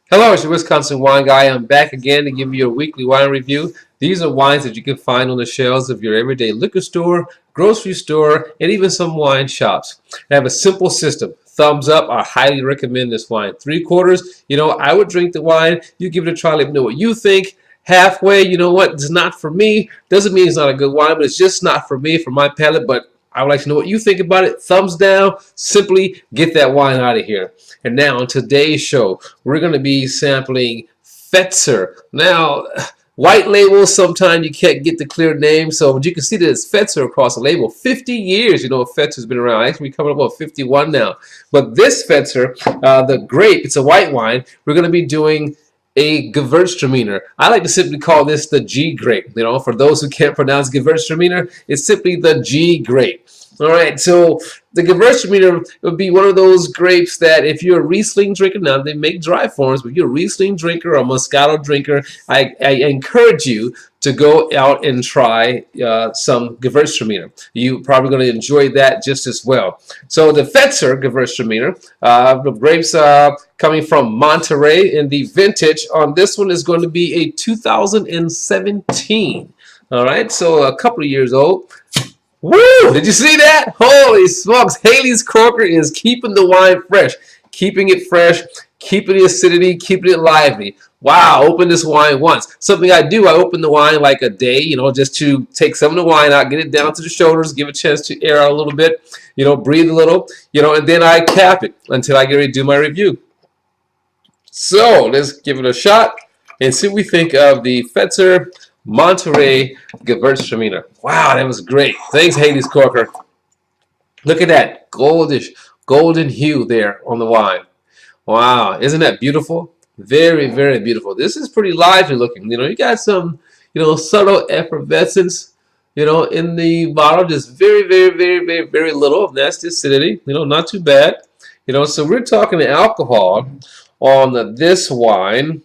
Hello, it's your Wisconsin wine guy. I'm back again to give you a weekly wine review. These are wines that you can find on the shelves of your everyday liquor store, grocery store, and even some wine shops. They have a simple system. Thumbs up, I highly recommend this wine. 3/4, I would drink the wine. You give it a try, let me know what you think. Halfway, you know what, it's not for me. Doesn't mean it's not a good wine, but it's just not for me, for my palate. But I would like to know what you think about it. Thumbs down. Simply get that wine out of here. And now on today's show, we're going to be sampling Fetzer. Now, white labels, sometimes you can't get the clear name, so you can see that it's Fetzer across the label. 50 years, Fetzer's been around. Actually, coming up on 51 now. But this Fetzer, the grape, it's a white wine. We're going to be doing a Gewurztraminer. I like to simply call this the G grape. For those who can't pronounce Gewurztraminer, it's simply the G grape. All right, so the Gewurztraminer would be one of those grapes that if you're a Riesling drinker, now they make dry forms, but if you're a Riesling drinker or a Moscato drinker, I encourage you to go out and try some Gewurztraminer. You're probably going to enjoy that just as well. So the Fetzer Gewurztraminer, the grapes coming from Monterrey, and the vintage on this one is going to be a 2017. All right, so a couple of years old. Woo! Did you see that? Holy smokes. Haley's Corker is keeping the wine fresh. Keeping it fresh, keeping the acidity, keeping it lively. Wow, open this wine once. Something I do, I open the wine like a day, just to take some of the wine out, get it down to the shoulders, give it a chance to air out a little bit, breathe a little, and then I cap it until I get ready to do my review. So, let's give it a shot and see what we think of the Fetzer Monterrey Gewurztraminer. Wow, that was great. Thanks, Haley's Corker. Look at that golden hue there on the wine. Wow, isn't that beautiful? Very, very beautiful. This is pretty lively looking. You got some, subtle effervescence, in the bottle. Just very, very, very, very, very little. That's the acidity. Not too bad. So we're talking alcohol on this wine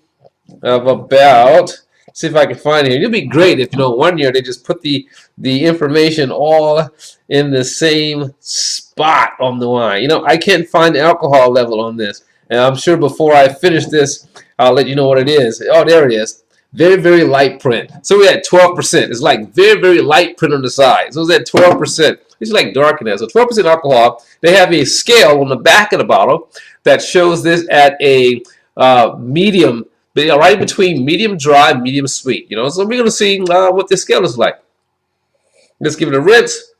of about. See if I can find it here. It'd be great if, one year they just put the information all in the same spot on the wine. I can't find the alcohol level on this. And I'm sure before I finish this, I'll let you know what it is. Oh, there it is. Very, very light print. So we had 12%. It's like very, very light print on the side. So it's at 12%. It's like dark in there. So 12% alcohol. They have a scale on the back of the bottle that shows this at a medium, right between medium dry and medium sweet. So we're going to see what this scale is like. Let's give it a rinse.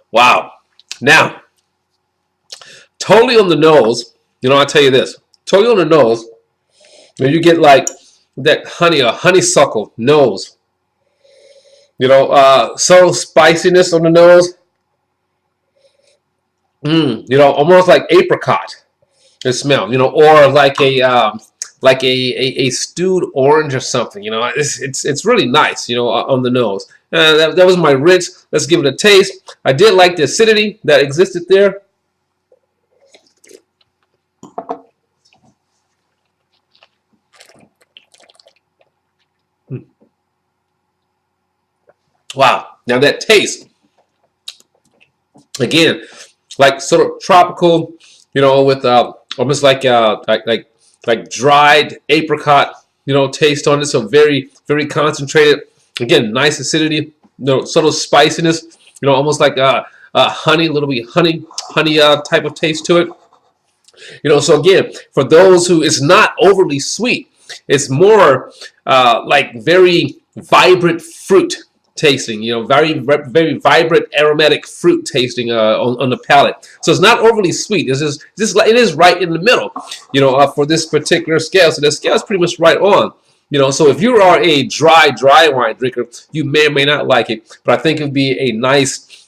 Wow. Now, totally on the nose, I'll tell you this. Totally on the nose, when you get like that honey or honeysuckle nose, subtle spiciness on the nose. Almost like apricot. It smells, or like a stewed orange or something. It's really nice, on the nose. That was my rinse. Let's give it a taste. I did like the acidity that existed there. Like now that taste, again, like sort of tropical, with almost like dried apricot, taste on it. So very, very concentrated. Again, nice acidity, subtle spiciness, almost like honey, a little bit honey type of taste to it. So again, for those who, it's not overly sweet. It's more like very vibrant fruit tasting, very, very vibrant aromatic fruit tasting on the palate. So it's not overly sweet. It's just it is right in the middle, for this particular scale. So the scale is pretty much right on. So if you are a dry wine drinker, you may or may not like it, but I think it would be a nice,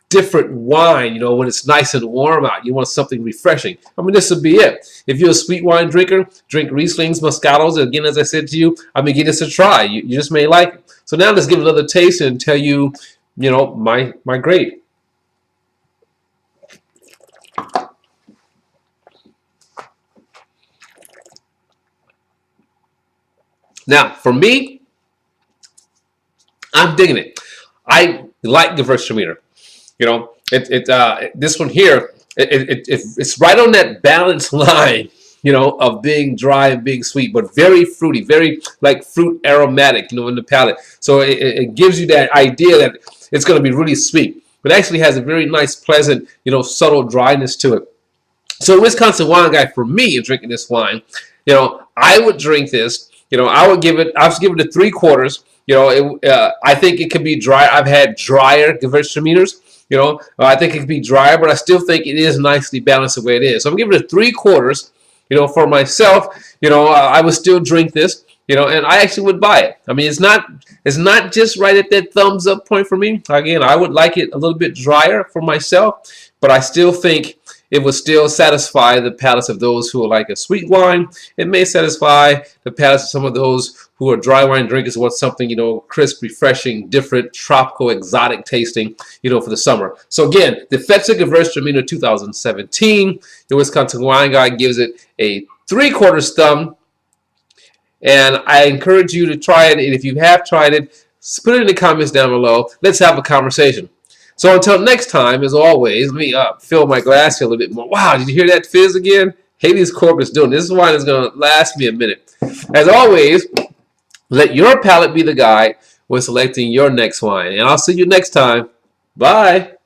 different wine, when it's nice and warm out. You want something refreshing. I mean, this would be it. If you're a sweet wine drinker, drink Rieslings, Moscatos. Again, as I said to you, I'm going to give this a try. You just may like it. So now let's give it another taste and tell you, my grade. Now, for me, I'm digging it. I like Gewurztraminer. You know, this one here, it's right on that balance line, you know, of being dry and being sweet, but very fruity, very like fruit aromatic, you know, in the palate. So it gives you that idea that it's going to be really sweet, but actually has a very nice, pleasant, you know, subtle dryness to it. So Wisconsin wine guy, for me, in drinking this wine, you know, I would drink this. You know, I would give it a 3/4. You know, I think it could be dry. I've had drier Gewurztraminers. You know, I think it could be drier, but I still think it is nicely balanced the way it is. So I'm giving it a 3/4. You know, for myself, you know, I would still drink this. You know, and I actually would buy it. I mean, it's not just right at that thumbs up point for me. Again, I would like it a little bit drier for myself, but I still think it will still satisfy the palates of those who like a sweet wine. It may satisfy the palates of some of those who are dry wine drinkers who want something, you know, crisp, refreshing, different, tropical, exotic tasting, you know, for the summer. So again, the Fetzer Gewurztraminer 2017, the Wisconsin Wine Guy gives it a 3/4 thumb. And I encourage you to try it. And if you have tried it, put it in the comments down below. Let's have a conversation. So until next time, as always, let me fill my glass here a little bit more. Wow, did you hear that fizz again? Haley's Corp is doing this. Wine is going to last me a minute. As always, let your palate be the guide when selecting your next wine. And I'll see you next time. Bye.